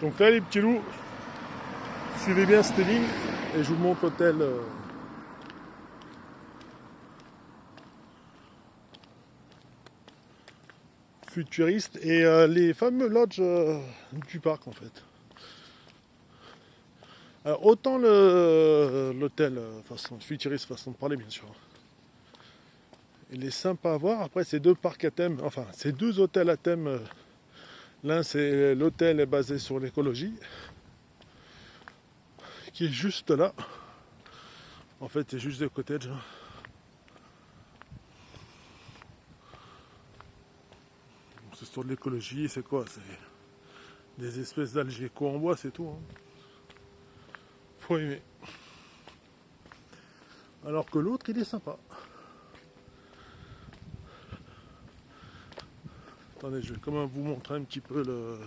Donc là les petits loups, suivez bien cette ligne et je vous montre l'hôtel futuriste et les fameux lodges du parc en fait. Alors autant l'hôtel façon futuriste, façon de parler bien sûr. Il est sympa à voir. Après c'est deux parcs à thème, enfin c'est deux hôtels à thème. L'un c'est l'hôtel est basé sur l'écologie, qui est juste là. En fait c'est juste des cottages. C'est sur de l'écologie, c'est quoi? C'est des espèces d'algéco en bois, c'est tout. Hein. Faut aimer. Alors que l'autre, il est sympa. Attendez, je vais quand même vous montrer un petit peu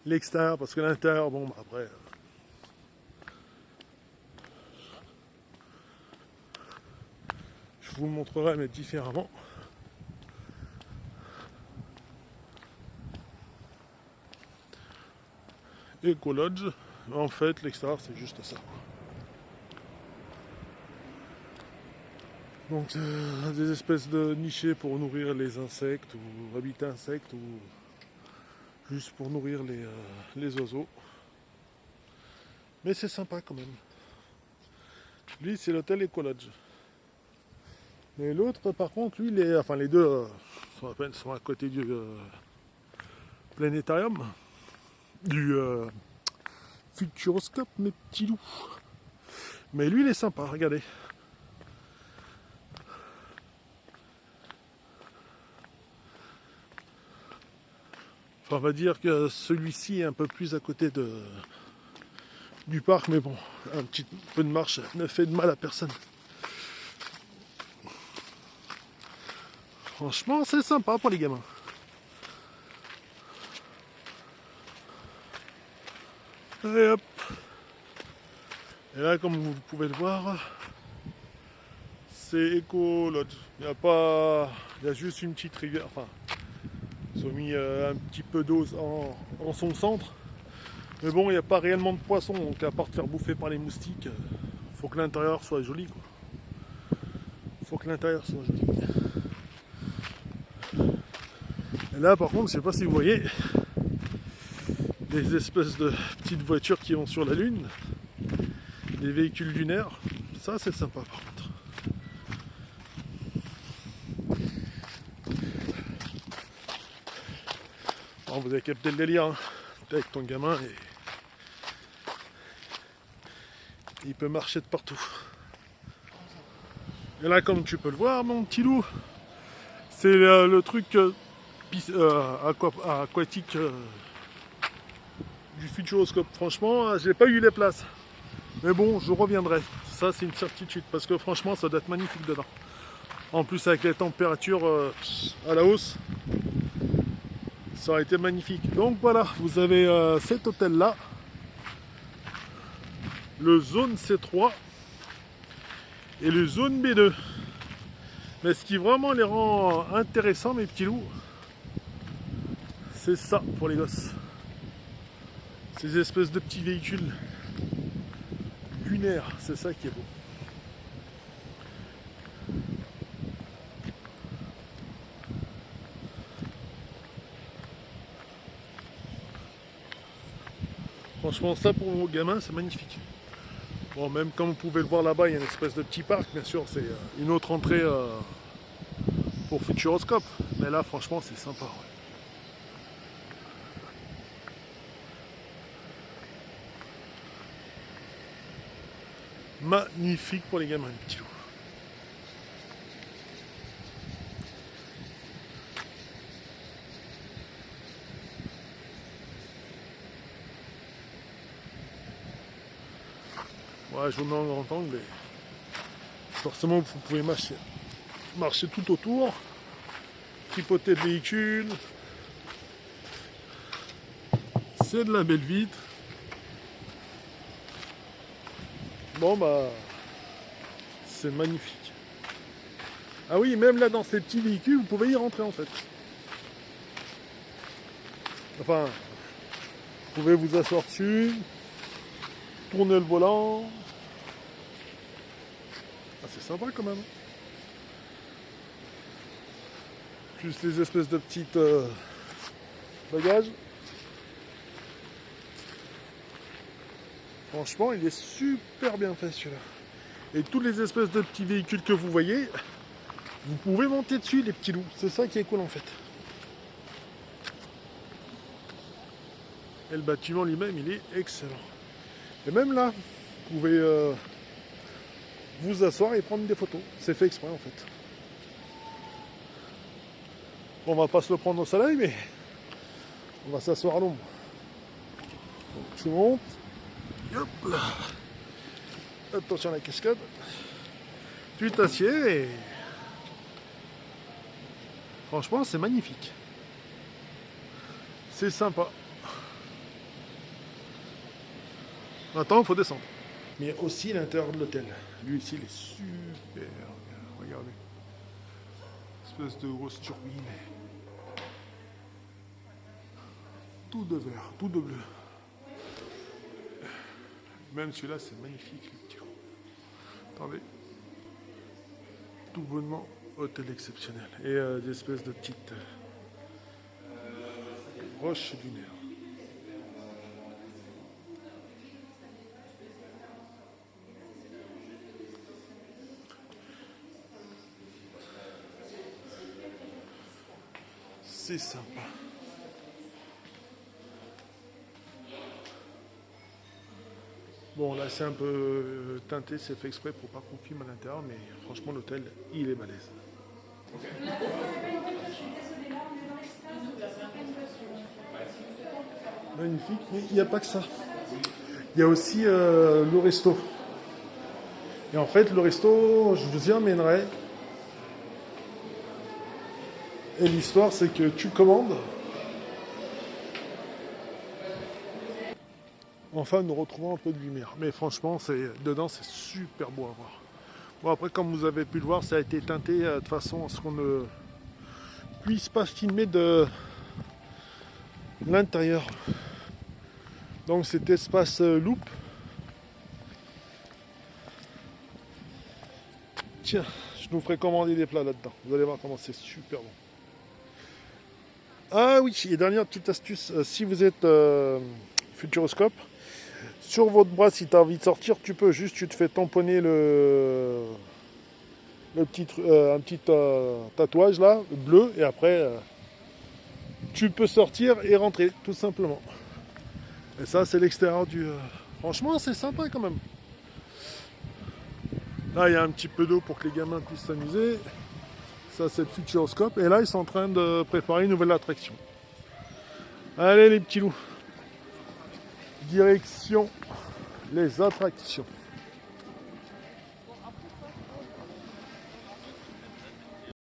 l'extérieur, parce que l'intérieur, bon, bah, après, je vous le montrerai, mais différemment. Eco Lodge, en fait, l'extérieur, c'est juste ça. Donc, des espèces de nichés pour nourrir les insectes, ou habitats insectes, ou juste pour nourrir les oiseaux. Mais c'est sympa quand même. Lui, c'est l'hôtel Eco Lodge. Mais l'autre, par contre, lui, enfin les deux sont à côté du planétarium, du futuroscope, mes petits loups. Mais lui, il est sympa, regardez. Enfin, on va dire que celui-ci est un peu plus à côté du parc, mais bon, un petit peu de marche ne fait de mal à personne. Franchement, c'est sympa pour les gamins. Et hop. Et là, comme vous pouvez le voir, c'est Eco Lodge. Il y a juste une petite rivière. Enfin, ils ont mis un petit peu d'eau en son centre. Mais bon, il n'y a pas réellement de poissons, donc à part de faire bouffer par les moustiques, faut que l'intérieur soit joli, quoi. Faut que l'intérieur soit joli. Et là, par contre, je sais pas si vous voyez, des espèces de petites voitures qui vont sur la Lune, des véhicules lunaires. Ça, c'est sympa, par contre. Alors, vous avez capté le délire, hein. T'es avec ton gamin et il peut marcher de partout. Et là, comme tu peux le voir, mon petit loup, c'est le truc aquatique du Futuroscope. Franchement, j'ai pas eu les places. Mais bon, je reviendrai. Ça, c'est une certitude. Parce que franchement, ça doit être magnifique dedans. En plus, avec les températures à la hausse, ça aurait été magnifique. Donc voilà, vous avez cet hôtel-là. Le zone C3 et le zone B2. Mais ce qui vraiment les rend intéressants, mes petits loups, c'est ça pour les gosses. Ces espèces de petits véhicules lunaires, c'est ça qui est beau. Franchement, ça pour vos gamins, c'est magnifique. Bon, même comme vous pouvez le voir là-bas, il y a une espèce de petit parc, bien sûr, c'est une autre entrée pour Futuroscope. Mais là, franchement, c'est sympa. Ouais. Magnifique pour les gamins, les petits loups. Ouais, je vous mets en grand angle, mais forcément, vous pouvez marcher tout autour, tripoter de véhicules. C'est de la belle vitre. Bon, bah, c'est magnifique. Ah oui, même là, dans ces petits véhicules, vous pouvez y rentrer, en fait. Enfin, pouvez vous asseoir dessus, tourner le volant. Ah, c'est sympa quand même. Plus les espèces de petites bagages. Franchement, il est super bien fait celui-là. Et tous les espèces de petits véhicules que vous voyez, vous pouvez monter dessus, les petits loups. C'est ça qui est cool en fait. Et le bâtiment lui-même, il est excellent. Et même là, vous pouvez vous asseoir et prendre des photos. C'est fait exprès en fait. On va pas se le prendre au soleil, mais on va s'asseoir à l'ombre. Donc tu montes. Et hop là. Attention à la cascade. Tu t'assieds et... Franchement, c'est magnifique. C'est sympa. Maintenant, il faut descendre. Mais aussi l'intérieur de l'hôtel. Lui ici, il est super bien. Regardez. Espèce de grosse turbine. Tout de vert, tout de bleu. Même celui-là, c'est magnifique, le petit. Attendez. Tout bonnement, hôtel exceptionnel. Et des espèces de petites roches lunaires. C'est sympa. Bon, là c'est un peu teinté, c'est fait exprès pour pas qu'on filme à l'intérieur, mais franchement l'hôtel, il est balèze. Magnifique, mais il n'y a pas que ça. Il y a aussi le resto. Et en fait, le resto, je vous y emmènerai. Et l'histoire, c'est que tu commandes. Enfin, nous retrouvons un peu de lumière. Mais franchement, dedans, c'est super beau à voir. Bon, après, comme vous avez pu le voir, ça a été teinté de façon à ce qu'on ne puisse pas filmer de l'intérieur. Donc, cet espace loop. Tiens, je nous ferai commander des plats là-dedans. Vous allez voir comment c'est super bon. Ah oui, et dernière petite astuce, si vous êtes Futuroscope, sur votre bras, si tu as envie de sortir, tu te fais tamponner un petit tatouage là, bleu, et après, tu peux sortir et rentrer, tout simplement. Et ça, c'est l'extérieur du... Franchement, c'est sympa quand même. Là, il y a un petit peu d'eau pour que les gamins puissent s'amuser. Ça, c'est le Futuroscope. Et là, ils sont en train de préparer une nouvelle attraction. Allez, les petits loups. Direction les attractions.